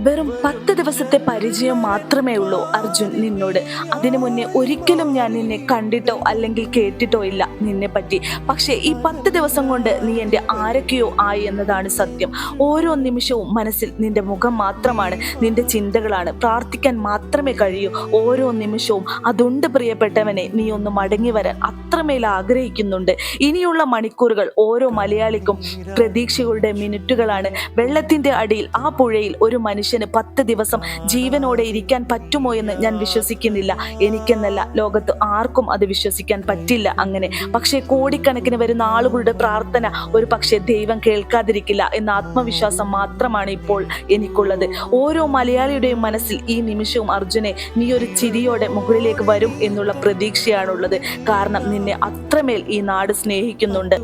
വെറും 10 ദിവസത്തെ പരിചയം മാത്രമേ ഉള്ളൂ അർജുൻ നിന്നോട്. അതിനു മുന്നേ ഒരിക്കലും ഞാൻ നിന്നെ കണ്ടിട്ടോ അല്ലെങ്കിൽ കേട്ടിട്ടോ ഇല്ല നിന്നെ പറ്റി. പക്ഷേ ഈ 10 ദിവസം കൊണ്ട് നീ എൻ്റെ ആരൊക്കെയോ ആയി എന്നതാണ് സത്യം. ഓരോ നിമിഷവും മനസ്സിൽ നിന്റെ മുഖം മാത്രമാണ്, നിന്റെ ചിന്തകളാണ്. പ്രാർത്ഥിക്കാൻ മാത്രമേ കഴിയൂ ഓരോ നിമിഷവും. അതുണ്ട് പ്രിയപ്പെട്ടവനെ, നീ ഒന്ന് മടങ്ങി വരാൻ അത്രമേൽ ആഗ്രഹിക്കുന്നുണ്ട്. ഇനിയുള്ള മണിക്കൂറുകൾ ഓരോ മലയാളിക്കും പ്രതീക്ഷകളുടെ മിനിറ്റുകളാണ്. വെള്ളത്തിന്റെ അടിയിൽ ആ പുഴയിൽ ഒരു മനുഷ്യന് 10 ദിവസം ജീവനോടെ ഇരിക്കാൻ പറ്റുമോ എന്ന് ഞാൻ വിശ്വസിക്കുന്നില്ല. എനിക്കെന്നല്ല, ലോകത്ത് ആർക്കും അത് വിശ്വസിക്കാൻ പറ്റില്ല അങ്ങനെ. പക്ഷേ കോടിക്കണക്കിന് വരുന്ന ആളുകളുടെ പ്രാർത്ഥന ഒരു പക്ഷേ ദൈവം കേൾക്കാതിരിക്കില്ല എന്ന ആത്മവിശ്വാസം മാത്രമാണ് ഇപ്പോൾ എനിക്കുള്ളത്. ഓരോ മലയാളിയുടെയും മനസ്സിൽ ഈ നിമിഷവും അർജുനെ നീ ഒരു ചിരിയോടെ മുകളിലേക്ക് വരും എന്നുള്ള പ്രതീക്ഷയാണുള്ളത്. കാരണം നിന്നെ അത്രമേൽ ഈ നാട് സ്നേഹിക്കുന്നുണ്ട്.